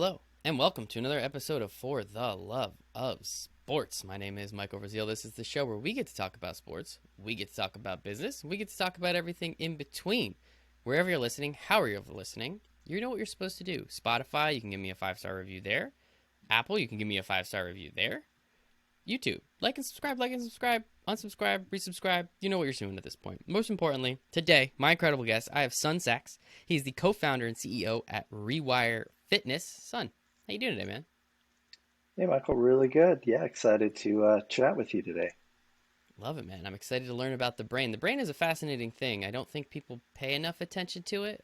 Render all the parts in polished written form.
Hello, and welcome to another episode of For the Love of Sports. My name is Michael Rasile. This is the show where we get to talk about sports, we get to talk about business, we get to talk about everything in between. Wherever you're listening, however you're listening, you know what you're supposed to do. Spotify, you can give me a 5-star review there. Apple, you can give me a 5-star review there. YouTube, like and subscribe, unsubscribe, resubscribe. You know what you're doing at this point. Most importantly, today, my incredible guest, I have Sachs. He's the co-founder and CEO at Rewire Fitness. Son, how you doing today, man? Hey, Michael, really good. Yeah, excited to chat with you today. Love it, man. I'm excited to learn about the brain. The brain is a fascinating thing. I don't think people pay enough attention to it.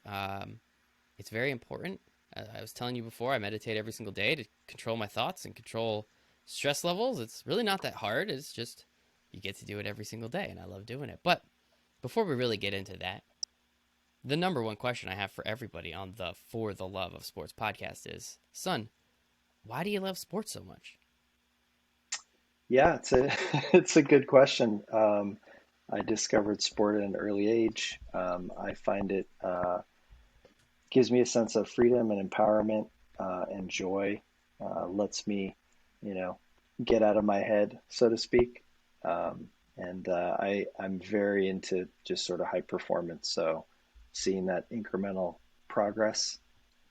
It's very important. I was telling you before, I meditate every single day to control my thoughts and control stress levels. It's really not that hard. It's just you get to do it every single day, and I love doing it. But before we really get into that, the number one question I have for everybody on the For the Love of Sports podcast is, son, why do you love sports so much? Yeah, it's a it's a good question. I discovered sport at an early age. I find it gives me a sense of freedom and empowerment and joy. Lets me, you know, get out of my head, so to speak. I'm very into just sort of high performance. So seeing that incremental progress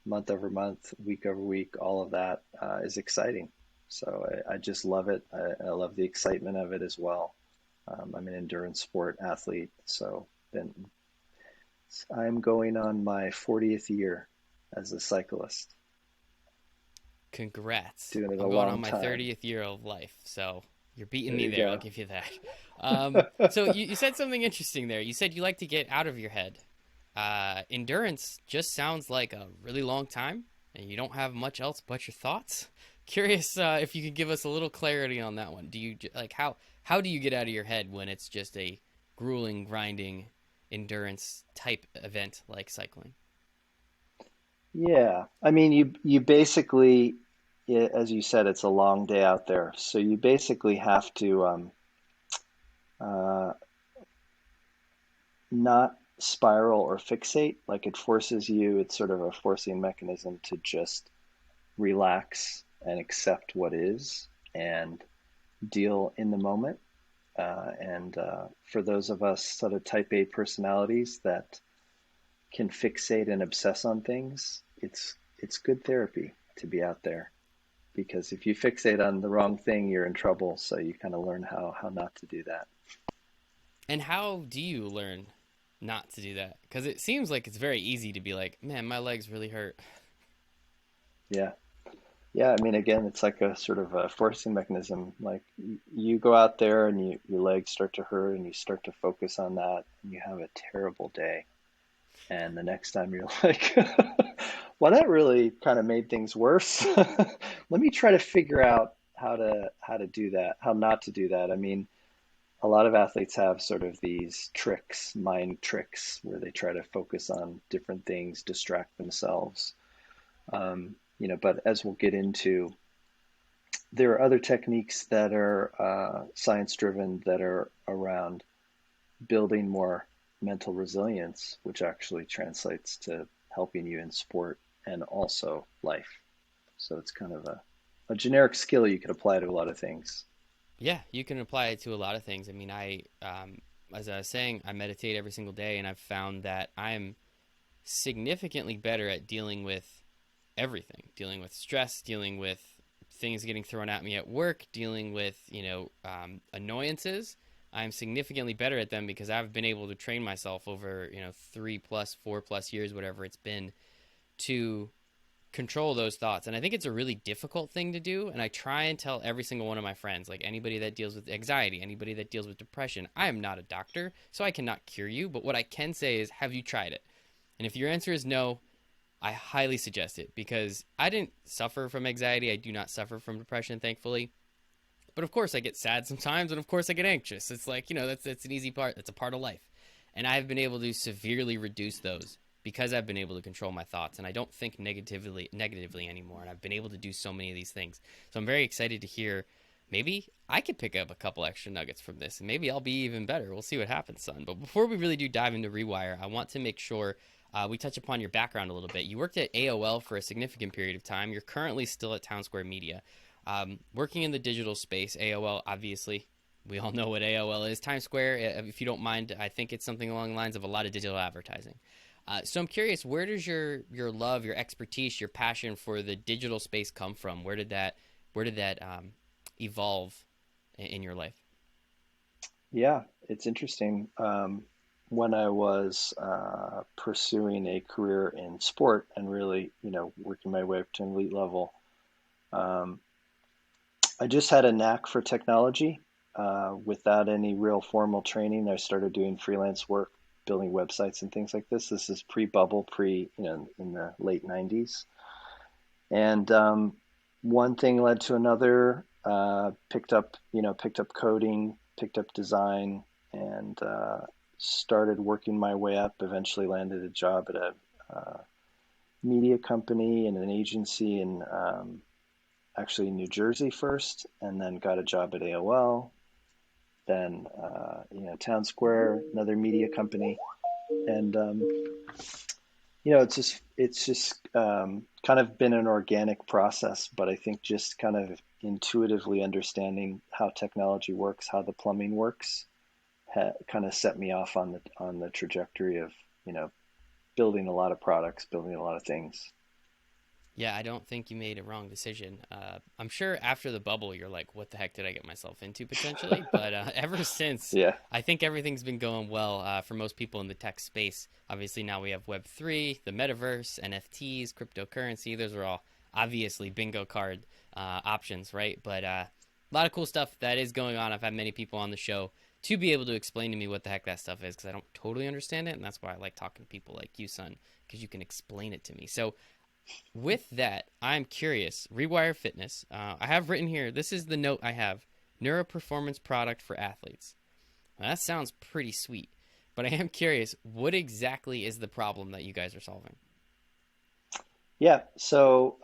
month over month, week over week, all of that is exciting. So I just love it. I love the excitement of it as well. I'm an endurance sport athlete, so been I'm going on my 40th year as a cyclist, Congrats. doing it a I'm going on long my time. 30th year of life, so you're beating There me you there. I'll go. give you that. So you said something interesting there. You said you like to get out of your head. Endurance just sounds like a really long time, and you don't have much else but your thoughts. Curious if you could give us a little clarity on that one. Do you like how do you get out of your head when it's just a grueling, grinding endurance type event like cycling? Yeah, I mean, you basically, as you said, it's a long day out there, so you basically have to uh, not spiral or fixate. Like it forces you, it's sort of a forcing mechanism to just relax and accept what is and deal in the moment. And for those of us sort of type A personalities that can fixate and obsess on things, it's good therapy to be out there because if you fixate on the wrong thing, you're in trouble. So you kind of learn how not to do that. And how do you learn not to do that? Because it seems like it's very easy to be like, man, my legs really hurt. Yeah. Yeah, I mean, again, it's like a sort of a forcing mechanism. Like you go out there and your legs start to hurt and you start to focus on that and you have a terrible day. And the next time you're like, well, that really kind of made things worse. Let me try to figure out how to do that, how not to do that. I mean, a lot of athletes have sort of these tricks, mind tricks, where they try to focus on different things, distract themselves. But as we'll get into, there are other techniques that are science driven that are around building more mental resilience, which actually translates to helping you in sport and also life. So it's kind of a generic skill you could apply to a lot of things. Yeah, you can apply it to a lot of things. I mean, as I was saying, I meditate every single day, and I've found that I'm significantly better at dealing with everything, dealing with stress, dealing with things getting thrown at me at work, dealing with, annoyances. I'm significantly better at them because I've been able to train myself over, 3 plus, 4 plus years, whatever it's been, to control those thoughts. And I think it's a really difficult thing to do. And I try and tell every single one of my friends, like anybody that deals with anxiety, anybody that deals with depression, I am not a doctor, so I cannot cure you. But what I can say is, have you tried it? And if your answer is no, I highly suggest it because I didn't suffer from anxiety. I do not suffer from depression, thankfully. But of course, I get sad sometimes, and of course, I get anxious. It's like, that's an easy part. That's a part of life. And I've been able to severely reduce those because I've been able to control my thoughts, and I don't think negatively anymore. And I've been able to do so many of these things. So I'm very excited to hear. Maybe I could pick up a couple extra nuggets from this, and maybe I'll be even better. We'll see what happens, son. But before we really do dive into Rewire, I want to make sure We touch upon your background a little bit. You worked at AOL for a significant period of time. You're currently still at Town Square Media. Working in the digital space, AOL, obviously, we all know what AOL is. Times Square, if you don't mind, I think it's something along the lines of a lot of digital advertising. So I'm curious, where does your love, your expertise, your passion for the digital space come from? Where did that evolve in your life? Yeah, it's interesting. When I was pursuing a career in sport and really, working my way up to an elite level, um, I just had a knack for technology. Without any real formal training, I started doing freelance work, building websites and things like this. This is pre-bubble, in the late 90s. And one thing led to another. Picked up coding, picked up design, and started working my way up. Eventually landed a job at a media company and an agency in actually New Jersey first, and then got a job at AOL. Then Town Square, another media company, and it's just kind of been an organic process. But I think just kind of intuitively understanding how technology works, how the plumbing works, kind of set me off on the trajectory of you know building a lot of products, building a lot of things. Yeah, I don't think you made a wrong decision. I'm sure after the bubble, you're like, what the heck did I get myself into potentially? But ever since, Yeah, I think everything's been going well for most people in the tech space. Obviously, now we have Web3, the metaverse, NFTs, cryptocurrency. Those are all obviously bingo card options, right? But a lot of cool stuff that is going on. I've had many people on the show to be able to explain to me what the heck that stuff is because I don't totally understand it. And that's why I like talking to people like you, son, because you can explain it to me. So, with that, I'm curious. Rewire Fitness. I have written here. This is the note I have. Neuroperformance product for athletes. Now, that sounds pretty sweet, but I am curious. What exactly is the problem that you guys are solving? yeah. So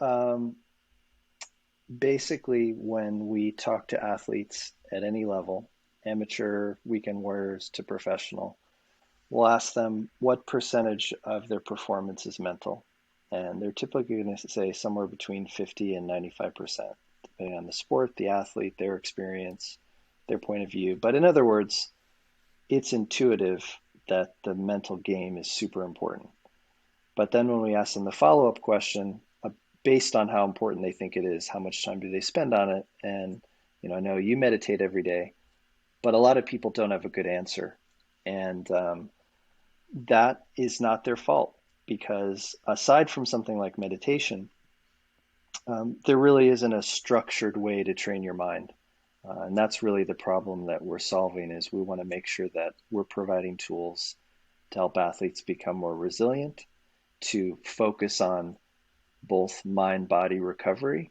basically, when we talk to athletes at any level, amateur, weekend warriors to professional, we'll ask them what percentage of their performance is mental. And they're typically going to say somewhere between 50 and 95%, depending on the sport, the athlete, their experience, their point of view. But in other words, it's intuitive that the mental game is super important. But then when we ask them the follow-up question, based on how important they think it is, how much time do they spend on it? And, I know you meditate every day, but a lot of people don't have a good answer. And that is not their fault because aside from something like meditation, there really isn't a structured way to train your mind. And that's really the problem that we're solving is we want to make sure that we're providing tools to help athletes become more resilient, to focus on both mind body recovery,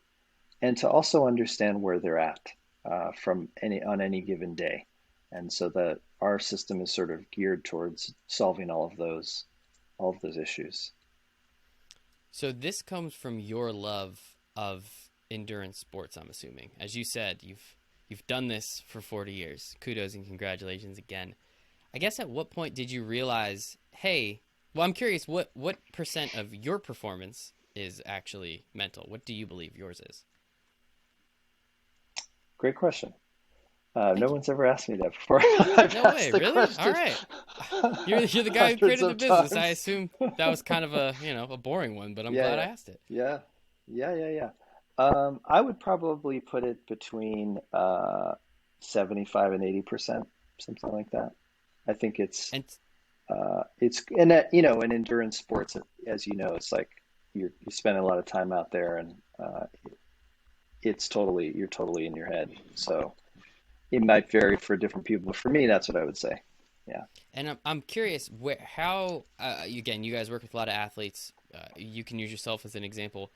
and to also understand where they're at from any on any given day. And so that our system is sort of geared towards solving all of those issues. So this comes from your love of endurance sports, I'm assuming. As you said, you've done this for 40 years. Kudos and congratulations again. I guess at what point did you realize, hey, well, I'm curious, what percent of your performance is actually mental? What do you believe yours is? Great question. No Thank you. one's ever asked me that before. I've No way, asked the really? All question right. You're the guy who hundreds created the of business. I times. assume that was kind of a a boring one, but I'm Yeah, glad I yeah, asked it. yeah, yeah, yeah, yeah. I would probably put it between 75 and 80%, something like that. I think And it's and that in endurance sports, as you know, it's like you spend a lot of time out there, and you're totally in your head. So it might vary for different people, but for me, that's what I would say. Yeah. I'm curious how again you guys work with a lot of athletes. You can use yourself as an example.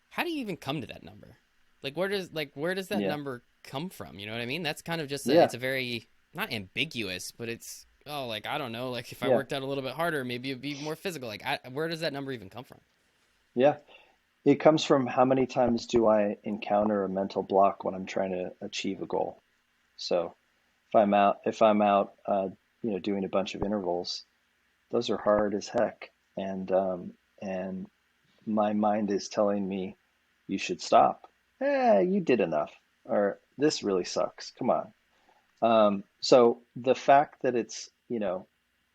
How do you even come to that number? Where does that Yeah. number come from? You know what I mean? That's kind of just Yeah. it's a very not ambiguous, but it's like I don't know, like if I Yeah. worked out a little bit harder, maybe it'd be more physical. Where does that number even come from? Yeah. It comes from how many times do I encounter a mental block when I'm trying to achieve a goal. So if I'm out doing a bunch of intervals, those are hard as heck. and and my mind is telling me you should stop. You did enough, or this really sucks. Come on. So the fact that it's,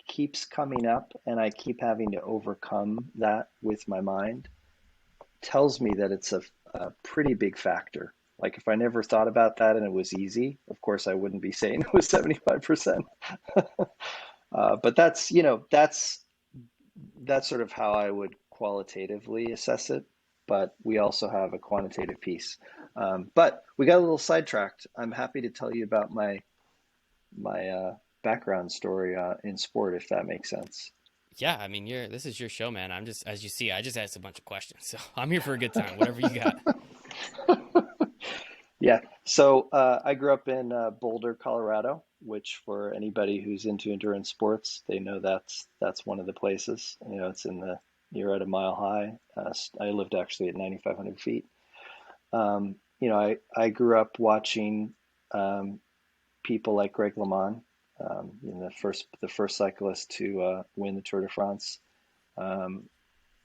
keeps coming up and I keep having to overcome that with my mind tells me that it's a pretty big factor. Like if I never thought about that and it was easy, of course I wouldn't be saying it was 75%. But that's sort of how I would qualitatively assess it. But we also have a quantitative piece. But we got a little sidetracked. I'm happy to tell you about my background story in sport, if that makes sense. Yeah, I mean, this is your show, man. I'm just, as you see, I just asked a bunch of questions, so I'm here for a good time. Whatever you got. Yeah. So I grew up in Boulder, Colorado, which for anybody who's into endurance sports, they know that's one of the places. It's you're at a mile high. I lived actually at 9,500 feet. I grew up watching people like Greg LeMond, the first cyclist to win the Tour de France. Um,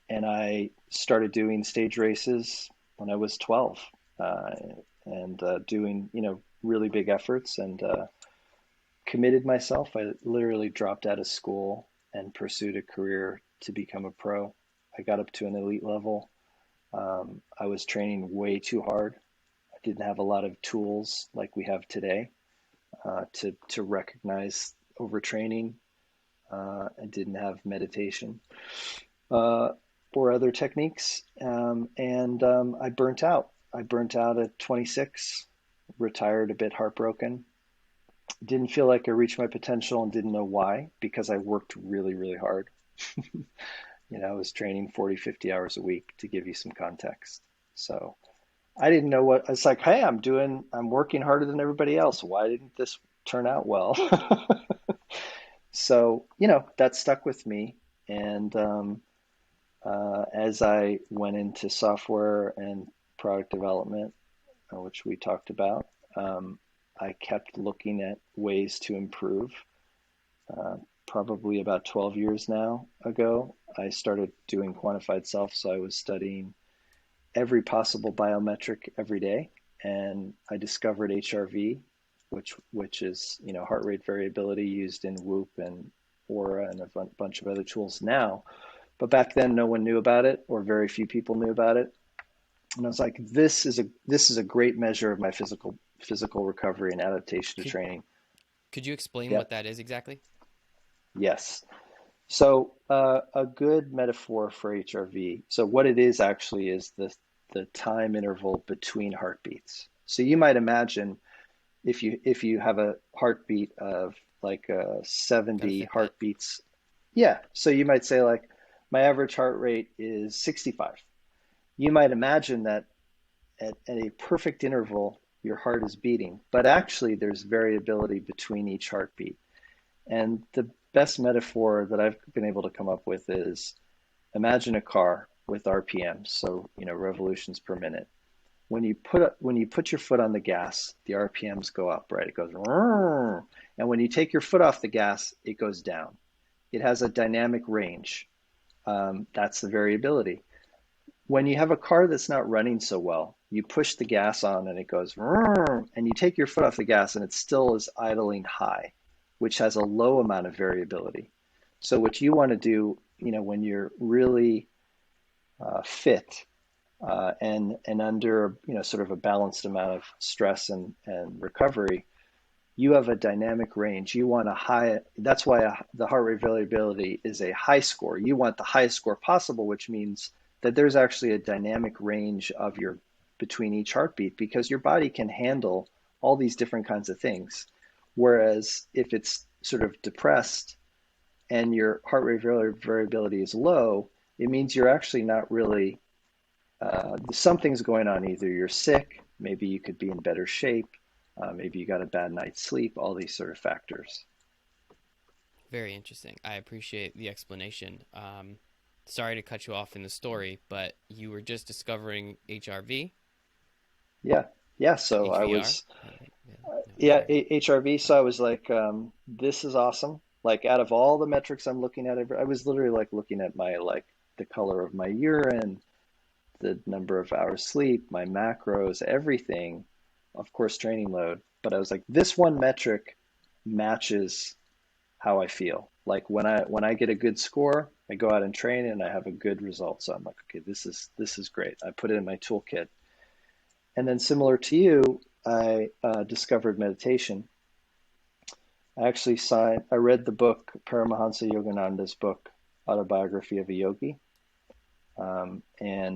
and I started doing stage races when I was 12, and doing really big efforts, and committed myself. I literally dropped out of school and pursued a career to become a pro. I got up to an elite level. I was training way too hard. I didn't have a lot of tools like we have today to recognize overtraining. I didn't have meditation uh, or other techniques, and I burnt out. I burnt out at 26, retired a bit heartbroken. Didn't feel like I reached my potential and didn't know why because I worked really, really hard. I was training 40, 50 hours a week to give you some context. So I didn't know what, it's like, hey, I'm working harder than everybody else. Why didn't this turn out well? So, that stuck with me. And as I went into software and product development, which we talked about, I kept looking at ways to improve. Uh, Probably about 12 years now ago, I started doing quantified self. So I was studying every possible biometric every day, and I discovered HRV, which is heart rate variability used in Whoop and Aura and a bunch of other tools now. But back then, no one knew about it, or very few people knew about it. And I was like, this is a great measure of my physical recovery and adaptation to Could training. could you explain Yeah, what that is exactly? yes. So a good metaphor for HRV. So what it is actually is the time interval between heartbeats. So you might imagine if you have a heartbeat of like Gotta 70 fit that. heartbeats. Yeah. So you might say like my average heart rate is 65. You might imagine that at a perfect interval, your heart is beating, but actually there's variability between each heartbeat. And the best metaphor that I've been able to come up with is imagine a car with RPMs, so revolutions per minute. When you put your foot on the gas, the RPMs go up, right? It goes, and when you take your foot off the gas, it goes down. It has a dynamic range. That's the variability. When you have a car that's not running so well, you push the gas on and it goes, and you take your foot off the gas and it still is idling high, which has a low amount of variability. So what you want to do, when you're really fit, and under sort of a balanced amount of stress and recovery, you have a dynamic range. You want a high. That's why the heart rate variability is a high score. You want the highest score possible, which means that there's actually a dynamic range of your between each heartbeat because your body can handle all these different kinds of things. Whereas if it's sort of depressed and your heart rate variability is low, it means you're actually not really, something's going on. Either you're sick, maybe you could be in better shape, maybe you got a bad night's sleep, all these sort of factors. Very interesting. I appreciate the explanation. Sorry to cut you off in the story, but you were just discovering HRV, Yeah. Yeah. So I HVR. was, Yeah, no, yeah, HRV. HRV. So I was like, this is awesome. Like out of all the metrics I'm looking at, I was literally like looking at my like the color of my urine, the number of hours sleep, my macros, everything, of course, training load. But I was like, this one metric matches how I feel. Like when I get a good score, I go out and train and I have a good result. So I'm like, okay, this is great. I put it in my toolkit. And then similar to you, I discovered meditation. I read the book, Paramahansa Yogananda's book, Autobiography of a Yogi. And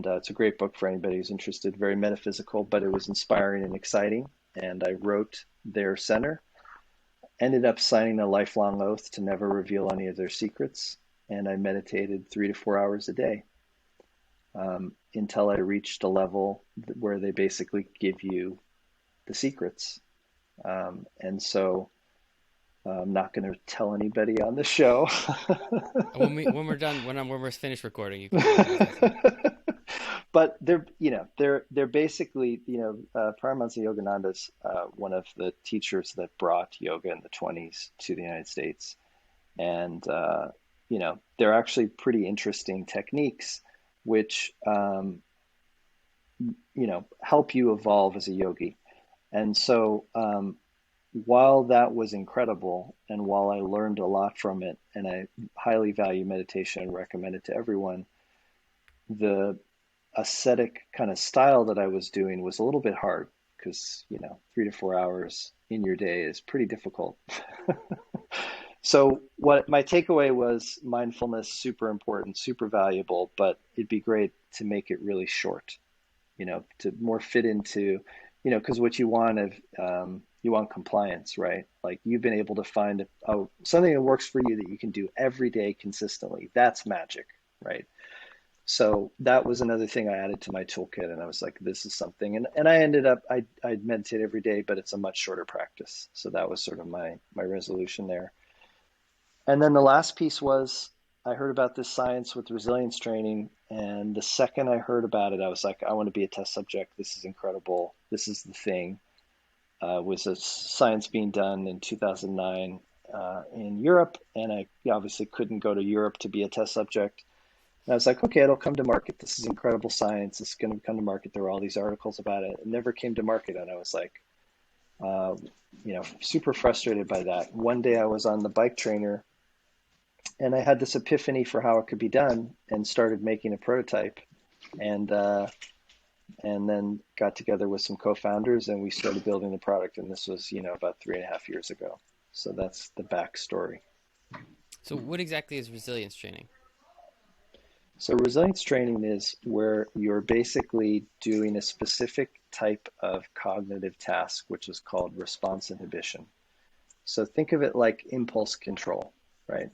it's a great book for anybody who's interested, very metaphysical, but it was inspiring and exciting. And I wrote their center, ended up signing a lifelong oath to never reveal any of their secrets. And I meditated 3 to 4 hours a day until I reached a level where they basically give you the secrets. And so I'm not going to tell anybody on the show. When we're done, when we're finished recording, you can tell me. How's that sound? But they're basically Paramahansa Yogananda's one of the teachers that brought yoga in the 20s to the United States, and they're actually pretty interesting techniques, which help you evolve as a yogi. And so while that was incredible, and while I learned a lot from it, and I highly value meditation and recommend it to everyone, the ascetic kind of style that I was doing was a little bit hard because, 3 to 4 hours in your day is pretty difficult. So what my takeaway was, mindfulness, super important, super valuable, but it'd be great to make it really short, to more fit into, because what you want of you want compliance, right? Like you've been able to find something that works for you that you can do every day consistently. That's magic, right? So that was another thing I added to my toolkit, and I was like, this is something. And I ended up I meditate every day, but it's a much shorter practice. So that was sort of my resolution there. And then the last piece was I heard about this science with resilience training, and the second I heard about it, I was like, I want to be a test subject. This is incredible. This is the thing. Was a science being done in 2009 in Europe, and I obviously couldn't go to Europe to be a test subject. And I was like, okay, it'll come to market. This is incredible science. It's going to come to market. There were all these articles about it. It never came to market. And I was like, uh, super frustrated by that. One day I was on the bike trainer and I had this epiphany for how it could be done and started making a prototype. And, uh, and then got together with some co-founders and we started building the product. And this was, about 3.5 years ago. So that's the backstory. So, what exactly is resilience training? So resilience training is where you're basically doing a specific type of cognitive task, which is called response inhibition. So think of it like impulse control, right?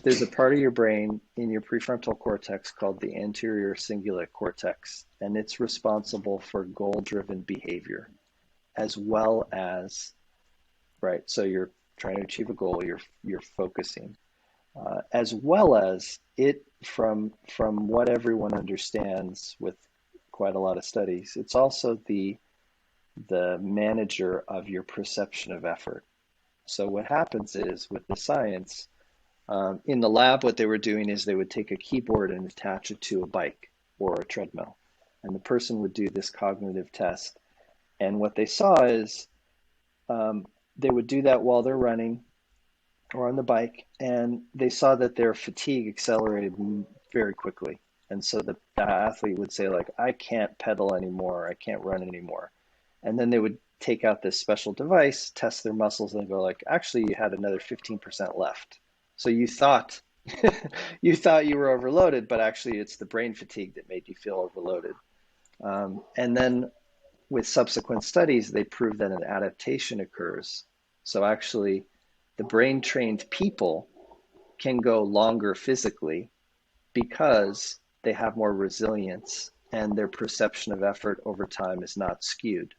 There's a part of your brain in your prefrontal cortex called the anterior cingulate cortex, and it's responsible for goal-driven behavior, as well as, right? So you're trying to achieve a goal, you're focusing, as well as it from what everyone understands with quite a lot of studies, it's also the manager of your perception of effort. So what happens is with the science, in the lab, what they were doing is they would take a keyboard and attach it to a bike or a treadmill, and the person would do this cognitive test. And what they saw is they would do that while they're running or on the bike, and they saw that their fatigue accelerated very quickly. And so the athlete would say, like, I can't pedal anymore, I can't run anymore. And then they would take out this special device, test their muscles, and go like, actually, you had another 15% left. So you thought you thought you were overloaded, but actually it's the brain fatigue that made you feel overloaded. And then with subsequent studies, they proved that an adaptation occurs. So actually, the brain trained people can go longer physically because they have more resilience and their perception of effort over time is not skewed.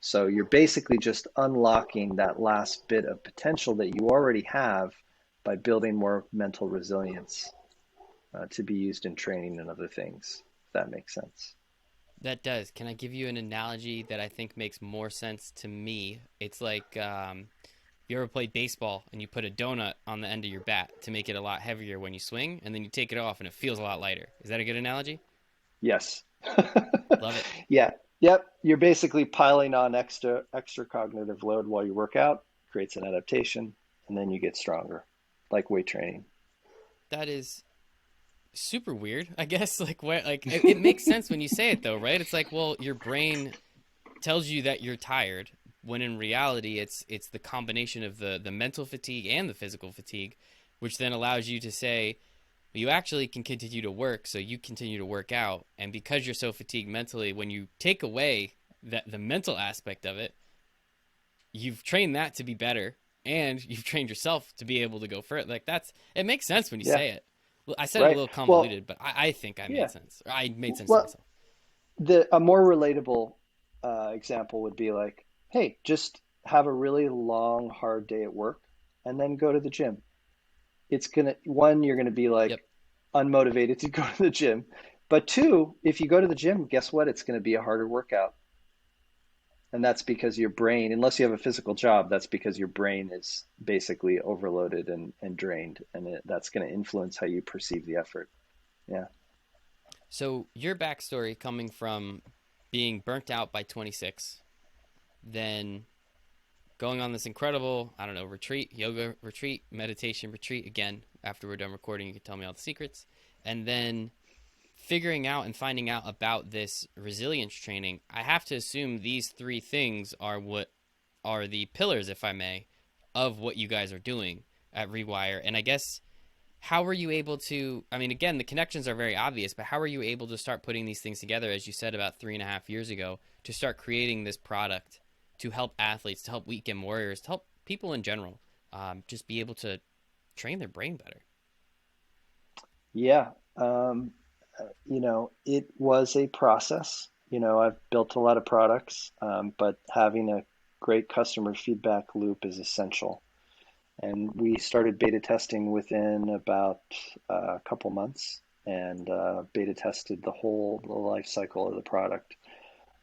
So you're basically just unlocking that last bit of potential that you already have by building more mental resilience to be used in training and other things, if that makes sense. That does. Can I give you an analogy that I think makes more sense to me? It's like You ever played baseball and you put a donut on the end of your bat to make it a lot heavier when you swing, and then you take it off and it feels a lot lighter? Is that a good analogy? Yes. Love it. Yeah. Yep. You're basically piling on extra cognitive load while you work out, creates an adaptation, and then you get stronger, like weight training. That is super weird, I guess. Like, what? Like, it makes sense when you say it, though, right? It's like, well, your brain tells you that you're tired, when in reality, it's the combination of the mental fatigue and the physical fatigue, which then allows you to say, you actually can continue to work, so you continue to work out. And because you're so fatigued mentally, when you take away the mental aspect of it, you've trained that to be better, and you've trained yourself to be able to go further. Like, that's it makes sense when you Yeah. say it. Well, I said it a Right. little Well, convoluted, but I think I made yeah. sense. Or I made sense to Well, myself. the a more relatable example would be like, hey, just have a really long, hard day at work and then go to the gym. It's gonna, one, you're gonna be Yep. like unmotivated to go to the gym. But two, if you go to the gym, guess what? It's gonna be a harder workout. And that's because your brain, unless you have a physical job, that's because your brain is basically overloaded and drained. And that's going to influence how you perceive the effort. Yeah. So your backstory coming from being burnt out by 26, then going on this incredible, I don't know, retreat, yoga retreat, meditation retreat. Again, after we're done recording, you can tell me all the secrets. And then figuring out and finding out about this resilience training. I have to assume these three things are what are the pillars, if I may, of what you guys are doing at Rewire. And I guess, how were you able to, I mean, again, the connections are very obvious, but how were you able to start putting these things together, as you said, about 3.5 years ago, to start creating this product to help athletes, to help weekend warriors, to help people in general, just be able to train their brain better? Yeah. It was a process. I've built a lot of products, but having a great customer feedback loop is essential. And we started beta testing within about a couple months and beta tested the life cycle of the product.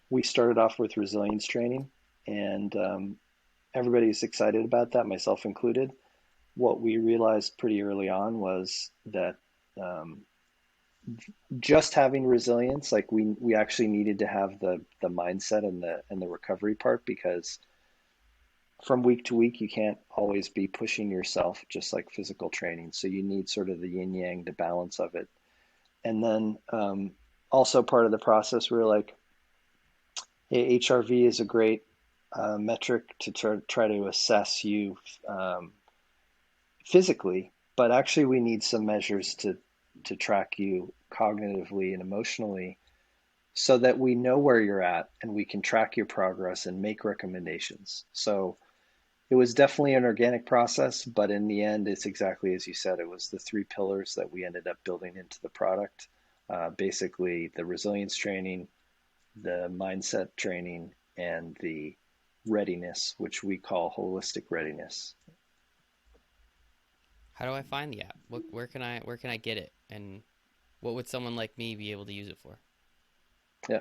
We started off with resilience training, and everybody's excited about that, myself included. What we realized pretty early on was that um, just having resilience, like we actually needed to have the mindset and the recovery part, because from week to week you can't always be pushing yourself just like physical training. So you need sort of the yin yang, the balance of it. And then also part of the process, we were like, hey, HRV is a great metric to try to assess you um, physically, but actually we need some measures to track you cognitively and emotionally so that we know where you're at and we can track your progress and make recommendations. So it was definitely an organic process, but in the end, it's exactly as you said. It was the three pillars that we ended up building into the product. Basically, the resilience training, the mindset training, and the readiness, which we call holistic readiness. How do I find the app? Where can I get it? And what would someone like me be able to use it for? Yeah.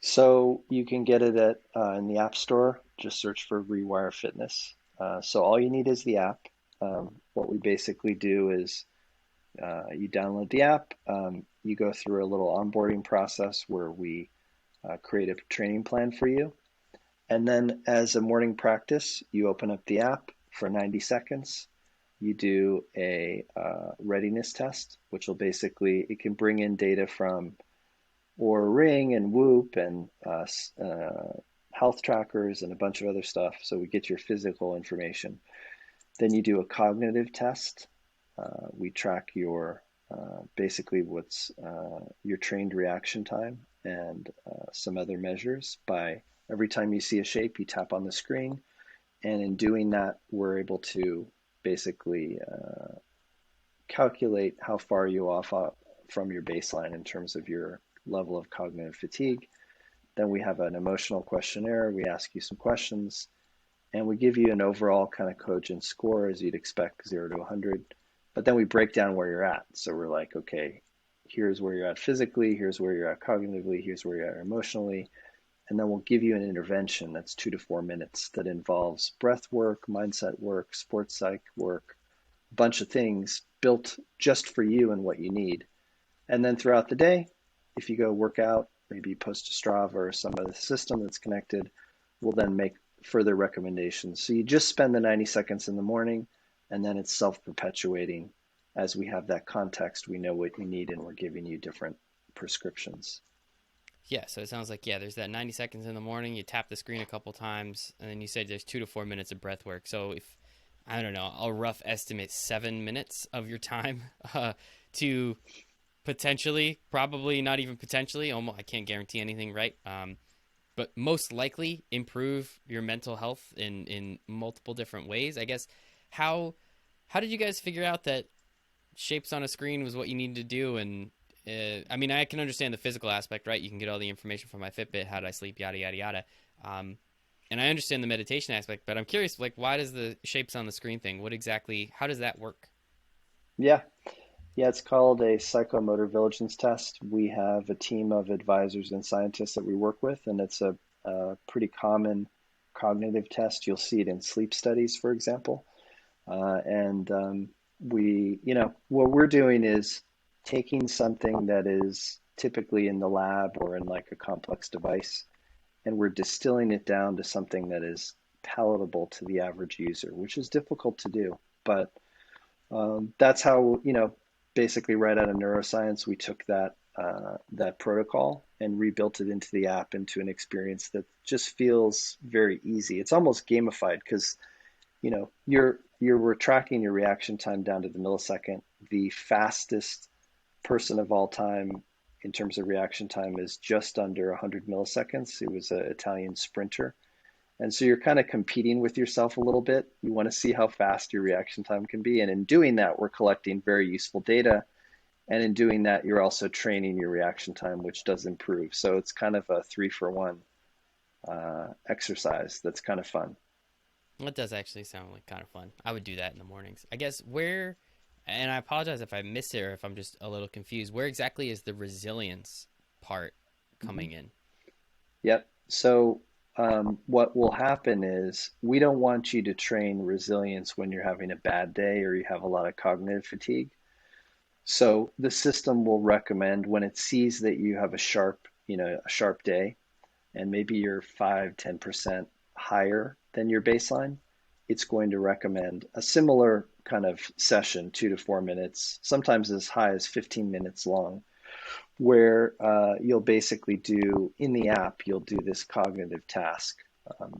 So you can get it at in the App Store. Just search for Rewire Fitness. So all you need is the app. What we basically do is you download the app. You go through a little onboarding process where we create a training plan for you. And then as a morning practice, you open up the app for 90 seconds. You do a readiness test, which will basically, it can bring in data from or Ring and Whoop and health trackers and a bunch of other stuff. So we get your physical information. Then you do a cognitive test. We track your basically what's your trained reaction time and some other measures. By every time you see a shape, you tap on the screen, and in doing that, we're able to basically calculate how far you off from your baseline in terms of your level of cognitive fatigue. Then we have an emotional questionnaire. We ask you some questions, and we give you an overall kind of cogent score as you'd expect, 0 to 100. But then we break down where you're at. So we're like, okay, here's where you're at physically, here's where you're at cognitively, here's where you're at emotionally. and then we'll give you an intervention that's 2 to 4 minutes that involves breath work, mindset work, sports psych work, a bunch of things built just for you and what you need. And then throughout the day, if you go work out, maybe post to Strava or some other system that's connected, we'll then make further recommendations. So you just spend the 90 seconds in the morning, and then it's self-perpetuating. As we have that context, we know what you need, and we're giving you different prescriptions. Yeah, so it sounds like, yeah, there's that 90 seconds in the morning. You tap the screen a couple times, and then you said there's 2 to 4 minutes of breath work. So if, I don't know, a rough estimate, 7 minutes of your time to potentially, probably not even potentially, almost, I can't guarantee anything, right? But most likely improve your mental health in multiple different ways. I guess, how how did you guys figure out that shapes on a screen was what you needed to do? And I mean, I can understand the physical aspect, right? You can get all the information from my Fitbit, how did I sleep, yada yada yada. Um, and I understand the meditation aspect, but I'm curious, like, why does the shapes on the screen thing? What exactly? How does that work? Yeah, yeah, it's called a psychomotor vigilance test. We have a team of advisors and scientists that we work with, and it's a pretty common cognitive test. You'll see it in sleep studies, for example. And what we're doing is taking something that is typically in the lab or in like a complex device, and we're distilling it down to something that is palatable to the average user, which is difficult to do. But that's how, basically right out of neuroscience, we took that protocol and rebuilt it into the app into an experience that just feels very easy. It's almost gamified because we're tracking your reaction time down to the millisecond. The fastest person of all time in terms of reaction time is just under 100 milliseconds. It was an Italian sprinter. And so you're kind of competing with yourself a little bit. You want to see how fast your reaction time can be. And in doing that, we're collecting very useful data. And in doing that, you're also training your reaction time, which does improve. So it's kind of a 3-for-1 exercise that's kind of fun. Well, it does actually sound like kind of fun. I would do that in the mornings. I guess where, and I apologize if I miss it or if I'm just a little confused. Where exactly is the resilience part Mhm. coming in? Yep. So what will happen is we don't want you to train resilience when you're having a bad day or you have a lot of cognitive fatigue. So the system will recommend when it sees that you have a sharp day, and maybe you're 5-10% higher than your baseline, it's going to recommend a similar kind of session, 2 to 4 minutes, sometimes as high as 15 minutes long, where you'll basically do in the app, you'll do this cognitive task.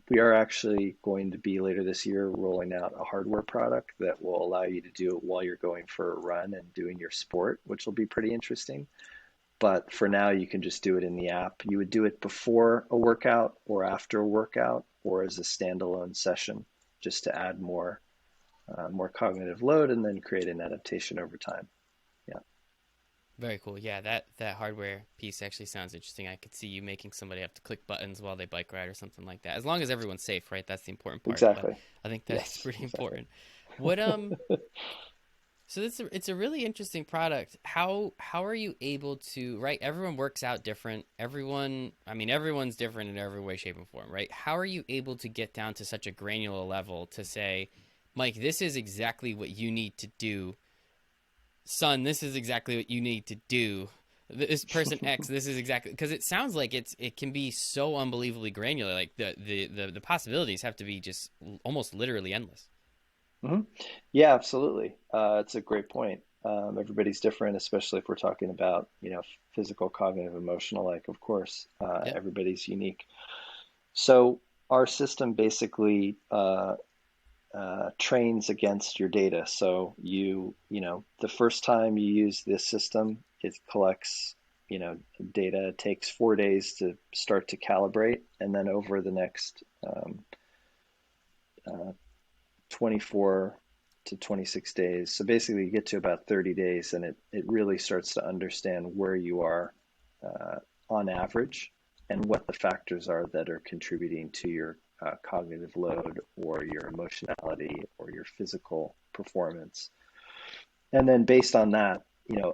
We are actually going to be later this year rolling out a hardware product that will allow you to do it while you're going for a run and doing your sport, which will be pretty interesting. But for now, you can just do it in the app. You would do it before a workout or after a workout or as a standalone session just to add more cognitive load and then create an adaptation over time. Yeah, Very cool. Yeah, that hardware piece actually sounds interesting. I could see you making somebody have to click buttons while they bike ride or something like that. As long as everyone's safe, right? That's the important part. But exactly. I think that's Yes, pretty exactly. important. What So it's a really interesting product. How are you able to, right? Everyone works out different. Everyone, I mean, everyone's different in every way, shape, and form, right? How are you able to get down to such a granular level to say, Mike, this is exactly what you need to do. Son, this is exactly what you need to do. This person X, this is exactly, because it sounds like it can be so unbelievably granular. Like the possibilities have to be just almost literally endless. Hmm. Yeah, absolutely. It's a great point. Everybody's different, especially if we're talking about, physical, cognitive, emotional, like, of course, Yep. everybody's unique. So our system basically trains against your data. So the first time you use this system, it collects, data. It takes 4 days to start to calibrate, and then over the next uh, 24 to 26 days. So basically, you get to about 30 days, and it really starts to understand where you are uh, on average and what the factors are that are contributing to your cognitive load or your emotionality or your physical performance. And then based on that,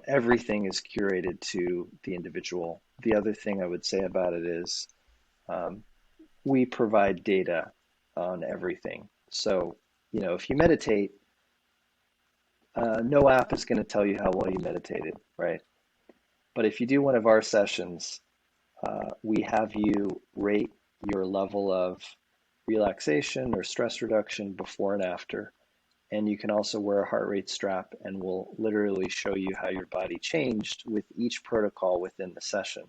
everything is curated to the individual. The other thing I would say about it is we provide data on everything. So, if you meditate, no app is going to tell you how well you meditated, right? But if you do one of our sessions, we have you rate your level of relaxation or stress reduction before and after. And you can also wear a heart rate strap, and we'll literally show you how your body changed with each protocol within the session.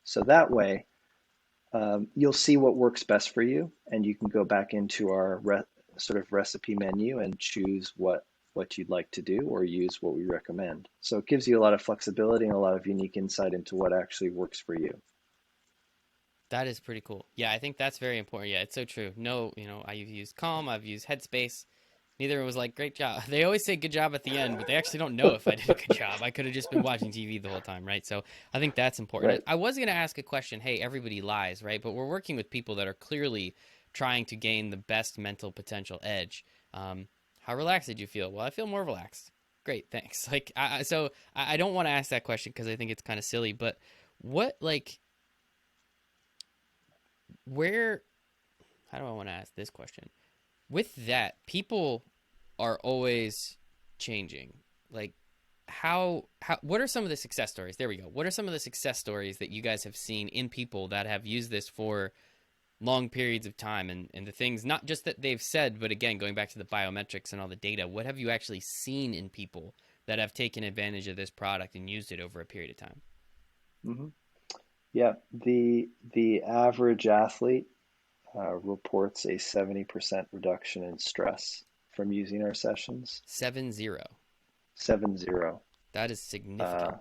So that way, you'll see what works best for you, and you can go back into our sort of recipe menu and choose what you'd like to do or use what we recommend. So it gives you a lot of flexibility and a lot of unique insight into what actually works for you. That is pretty cool. Yeah, I think that's very important. Yeah, it's so true. No, I've used Calm, I've used Headspace. Neither was like, great job. They always say good job at the end, but they actually don't know if I did a good job. I could have just been watching TV the whole time, right? So I think that's important. Right. I was going to ask a question. Hey, everybody lies, right? But we're working with people that are clearly trying to gain the best mental potential edge. How relaxed did you feel? Well, I feel more relaxed. Great, thanks. Like, I don't want to ask that question because I think it's kind of silly. But what, like, where? How do I want to ask this question? With that, people are always changing. Like, how what are some of the success stories? There we go. What are some of the success stories that you guys have seen in people that have used this for long periods of time, and the things not just that they've said, but again, going back to the biometrics and all the data, what have you actually seen in people that have taken advantage of this product and used it over a period of time? Mm-hmm. Yeah, the average athlete reports a 70% reduction in stress from using our sessions. 7-0. 7-0. That is significant.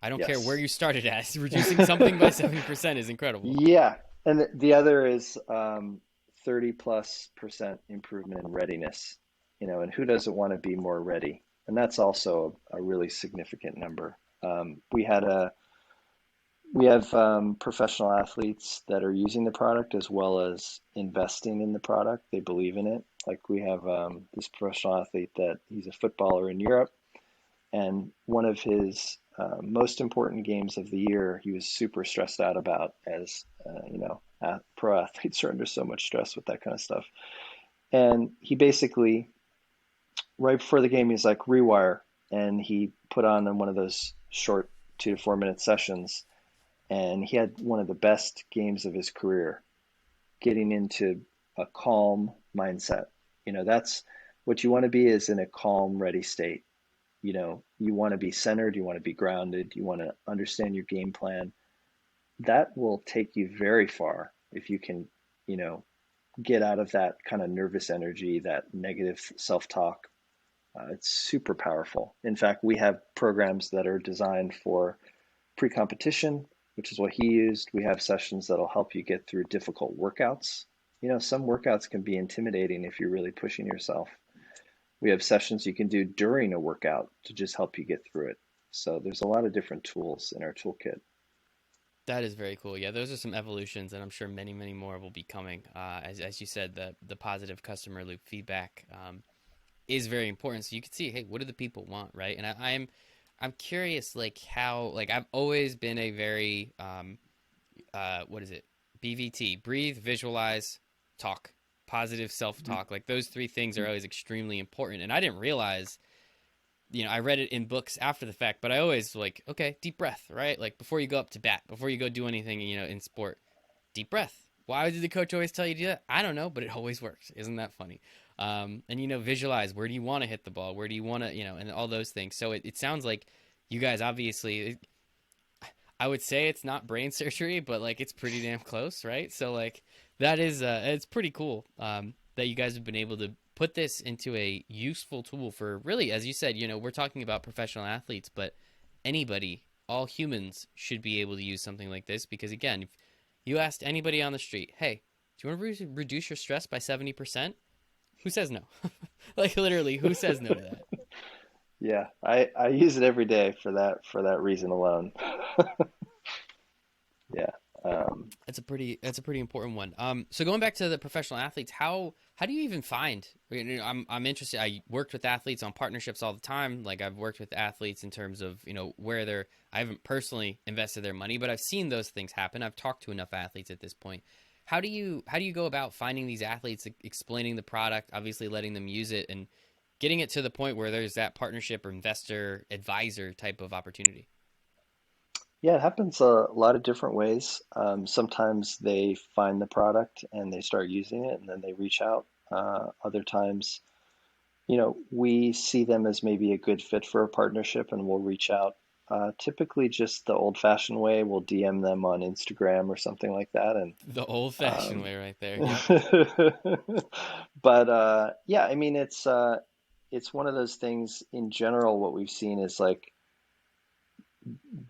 I don't care where Yes. you started at. Reducing something by 70% is incredible. Yeah. And the other is 30+% improvement in readiness. And who doesn't want to be more ready? And that's also a really significant number. We have professional athletes that are using the product as well as investing in the product. They believe in it. Like we have this professional athlete that he's a footballer in Europe, and one of his most important games of the year, he was super stressed out about, as pro athletes are under so much stress with that kind of stuff. And he basically, right before the game, he's like, rewire. And he put on one of those short 2 to 4 minute sessions. And he had one of the best games of his career, getting into a calm mindset. That's what you want to be, is in a calm, ready state. You want to be centered, you want to be grounded, you want to understand your game plan. That will take you very far if you can, get out of that kind of nervous energy, that negative self-talk. It's super powerful. In fact, we have programs that are designed for pre-competition, which is what he used. We have sessions that'll help you get through difficult workouts. Some workouts can be intimidating if you're really pushing yourself. We have sessions you can do during a workout to just help you get through it. So there's a lot of different tools in our toolkit. That is very cool. Yeah, those are some evolutions, and I'm sure many, many more will be coming. As you said, the positive customer loop feedback is very important. So you can see, hey, what do the people want, right? And I'm curious, like how, like I've always been a very what is it? BVT: breathe, visualize, talk, positive self-talk. Like those three things are always extremely important. And I didn't realize, I read it in books after the fact, but I always like, okay, deep breath, right? Like before you go up to bat, before you go do anything, in sport, deep breath. Why did the coach always tell you to do that? I don't know, but it always works. Isn't that funny? And visualize, where do you want to hit the ball? Where do you want to, and all those things. So it sounds like you guys obviously, I would say it's not brain surgery, but like it's pretty damn close, right? So like that is it's pretty cool that you guys have been able to put this into a useful tool for, really, as you said, we're talking about professional athletes, but anybody, all humans should be able to use something like this, because again, if you asked anybody on the street, hey, do you want to reduce your stress by 70%? Who says no? Like literally, who says no to that? Yeah, I use it every day for that reason alone. Yeah. That's a pretty important one. So going back to the professional athletes, how do you even find? I'm interested. I worked with athletes on partnerships all the time. Like I've worked with athletes in terms of where they're. I haven't personally invested their money, but I've seen those things happen. I've talked to enough athletes at this point. How do you go about finding these athletes, explaining the product, obviously letting them use it, and getting it to the point where there's that partnership or investor advisor type of opportunity? Yeah, it happens a lot of different ways. Sometimes they find the product and they start using it and then they reach out. Other times, we see them as maybe a good fit for a partnership and we'll reach out. Typically, just the old-fashioned way, we'll DM them on Instagram or something like that. And The old-fashioned um, way, right there. Yep. but yeah, I mean, it's one of those things in general. What we've seen is like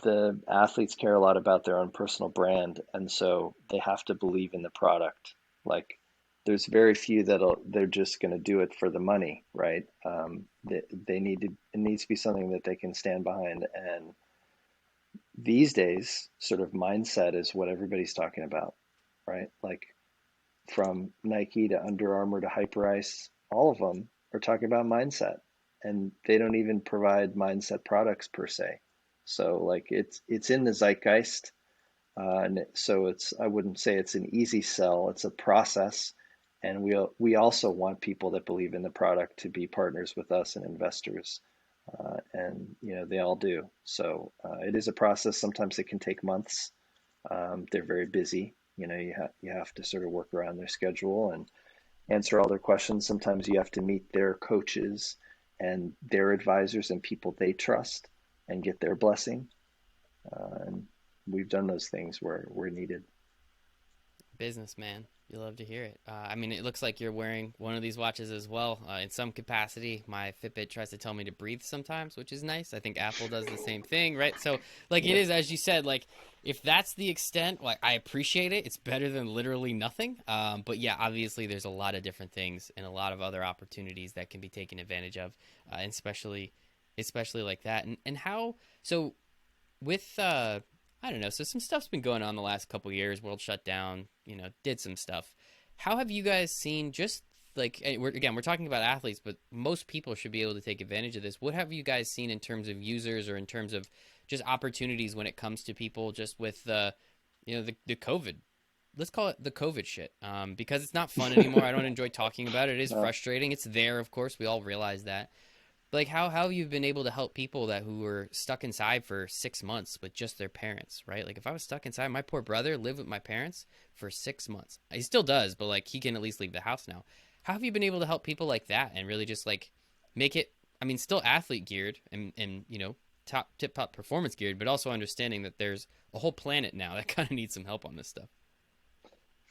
the athletes care a lot about their own personal brand, and so they have to believe in the product. Like, there's very few they're just going to do it for the money, right? They need to it needs to be something that they can stand behind. And these days, sort of mindset is what everybody's talking about, right? Like from Nike to Under Armour to Hyperice, all of them are talking about mindset, and they don't even provide mindset products per se. So like it's in the zeitgeist, and so I wouldn't say it's an easy sell. It's a process, and we also want people that believe in the product to be partners with us and investors, and they all do. So it is a process. Sometimes it can take months. They're very busy. You have to sort of work around their schedule and answer all their questions. Sometimes you have to meet their coaches and their advisors and people they trust and get their blessing. And we've done those things where needed. Businessman. You love to hear it. I mean, it looks like you're wearing one of these watches as well. In some capacity, my Fitbit tries to tell me to breathe sometimes, which is nice. I think Apple does the same thing, right? So, like, it Yep. is, as you said, like, if that's the extent, like, I appreciate it. It's better than literally nothing. But yeah, obviously, there's a lot of different things and a lot of other opportunities that can be taken advantage of, and especially like that. And how, so with I don't know. So some stuff's been going on the last couple years. World shut down. Did some stuff. How have you guys seen? Just like we're talking about athletes, but most people should be able to take advantage of this. What have you guys seen in terms of users or in terms of just opportunities when it comes to people just with the COVID? Let's call it the COVID shit, because it's not fun anymore. I don't enjoy talking about it. It is Uh, frustrating. It's there, of course. We all realize that, like how you've been able to help people that who were stuck inside for 6 months with just their parents, right? Like if I was stuck inside, my poor brother lived with my parents for 6 months. He still does, but like he can at least leave the house now. How have you been able to help people like that and really just like make it, I mean, still athlete geared and top tip top performance geared, but also understanding that there's a whole planet now that kind of needs some help on this stuff.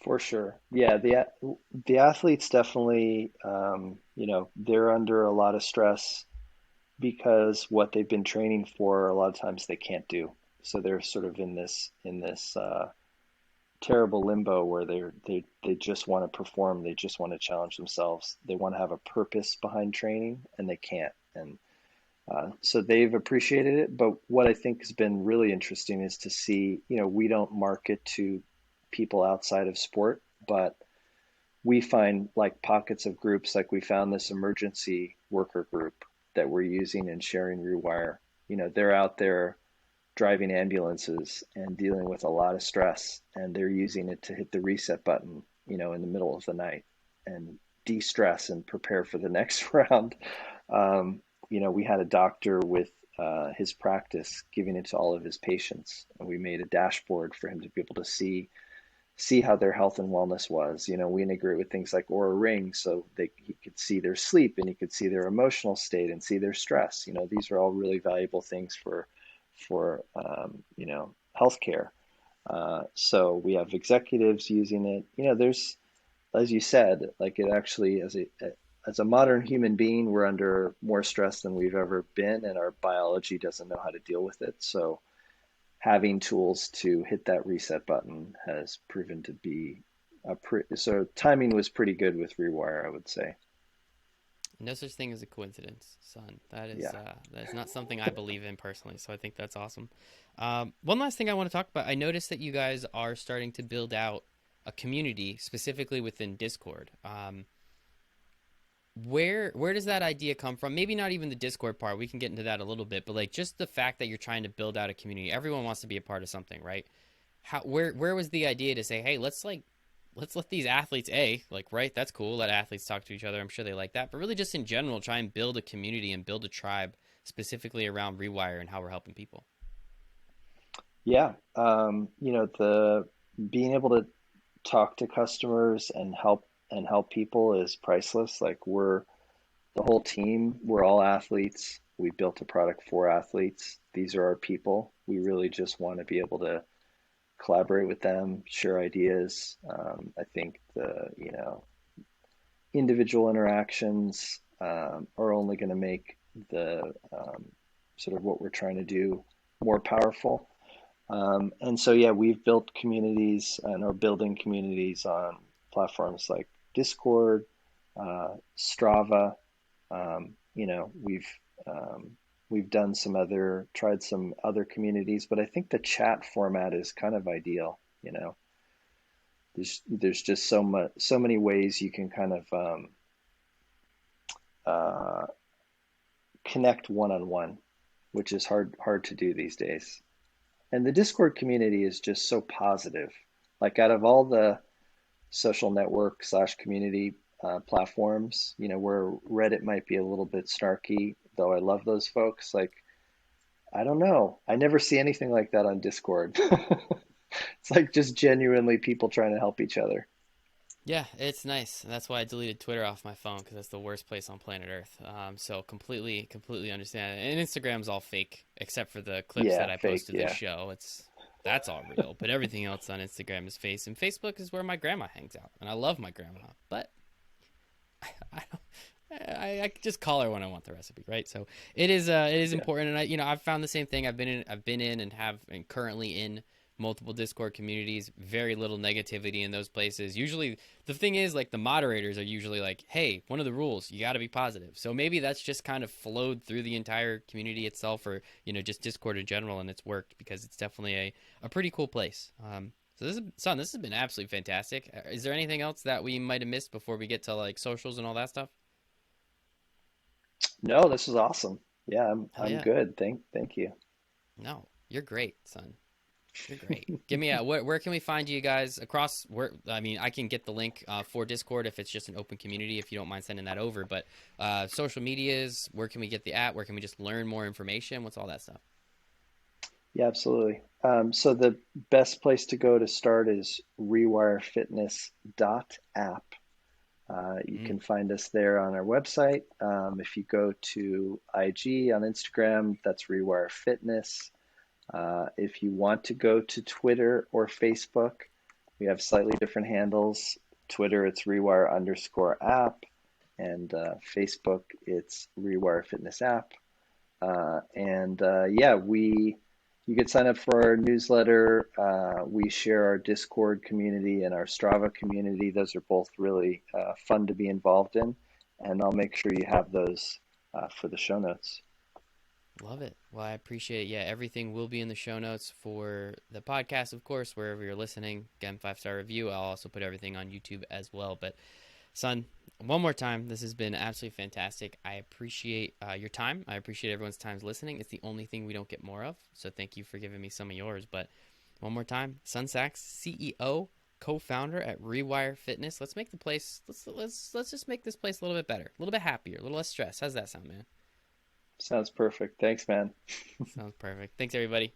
for sure. Yeah, the athletes definitely, they're under a lot of stress because what they've been training for, a lot of times they can't do. So they're sort of in this terrible limbo where they just want to perform, they just want to challenge themselves, they want to have a purpose behind training, and they can't. And so they've appreciated it. But what I think has been really interesting is to see, we don't market to people outside of sport, but we find like pockets of groups, like we found this emergency worker group that we're using and sharing Rewire. They're out there driving ambulances and dealing with a lot of stress, and they're using it to hit the reset button, in the middle of the night and de-stress and prepare for the next round. We had a doctor with his practice giving it to all of his patients, and we made a dashboard for him to be able to see how their health and wellness was. We integrate with things like Aura Ring, so he could see their sleep and he could see their emotional state and see their stress. These are all really valuable things for healthcare. So we have executives using it. There's, as you said, like it actually as a modern human being, we're under more stress than we've ever been, and our biology doesn't know how to deal with it. So having tools to hit that reset button has proven to be so timing was pretty good with Rewire, I would say. No such thing as a coincidence, son. Yeah. That is not something I believe in personally. So I think that's awesome. One last thing I want to talk about. I noticed that you guys are starting to build out a community specifically within Discord. Where does that idea come from? Maybe not even the Discord part. We can get into that a little bit, but like just the fact that you're trying to build out a community. Everyone wants to be a part of something, right? How where was the idea to say, hey, let's let these athletes like right, that's cool. Let athletes talk to each other. I'm sure they like that, but really just in general, try and build a community and build a tribe specifically around Rewire and how we're helping people. Yeah. The being able to talk to customers and help people is priceless. Like we're the whole team, we're all athletes. We built a product for athletes. These are our people. We really just want to be able to collaborate with them, share ideas. I think individual interactions are only going to make the sort of what we're trying to do more powerful. And so, yeah, we've built communities and are building communities on platforms like Discord, Strava. We've done tried some other communities, but I think the chat format is kind of ideal. There's just so many ways you can kind of uh, connect one on one, which is hard to do these days. And the Discord community is just so positive. Like out of all the social network slash community platforms, where Reddit might be a little bit snarky, though I love those folks. Like, I don't know. I never see anything like that on Discord. It's like just genuinely people trying to help each other. Yeah, it's nice. That's why I deleted Twitter off my phone because that's the worst place on planet Earth. So completely understand it. And Instagram's all fake except for the clips that Yeah, I fake. posted this Yeah. show. That's all real, but everything else on Instagram is fake. And Facebook is where my grandma hangs out, and I love my grandma, but I don't. I just call her when I want the recipe, right? So it is Yeah. important, and I've found the same thing. I've been in and have and currently in multiple Discord communities. Very little negativity in those places. Usually, the thing is like the moderators are usually like, "Hey, one of the rules, you got to be positive." So maybe that's just kind of flowed through the entire community itself, or just Discord in general, and it's worked because it's definitely a pretty cool place. So this has been absolutely fantastic. Is there anything else that we might have missed before we get to like socials and all that stuff? No, this is awesome. Yeah, Hell I'm yeah. good. Thank you. No, you're great, son. You're great. Give me a where can we find you guys across where I mean I can get the link for Discord if it's just an open community if you don't mind sending that over. But social medias, where can we get the app? Where can we just learn more information? What's all that stuff? Yeah, absolutely. So the best place to go to start is rewirefitness.app. You Mm, can find us there on our website. If you go to IG on Instagram, that's Rewire Fitness. If you want to go to Twitter or Facebook, we have slightly different handles. Twitter, it's Rewire_app, and Facebook, it's Rewire Fitness app. And yeah, you can sign up for our newsletter. We share our Discord community and our Strava community. Those are both really fun to be involved in. And I'll make sure you have those for the show notes. love it. Well, I appreciate it. Yeah, everything will be in the show notes for the podcast, of course, wherever you're listening. Again, 5-star review. I'll also put everything on YouTube as well. But son, one more time, this has been absolutely fantastic. I appreciate your time. I appreciate everyone's time listening. It's the only thing we don't get more of. So thank you for giving me some of yours. But one more time, Son Sachs, CEO, co-founder at Rewire Fitness. Let's make the place. Let's just make this place a little bit better, a little bit happier, a little less stress. How's that sound, man? Sounds perfect. Thanks, man. Sounds perfect. Thanks, everybody.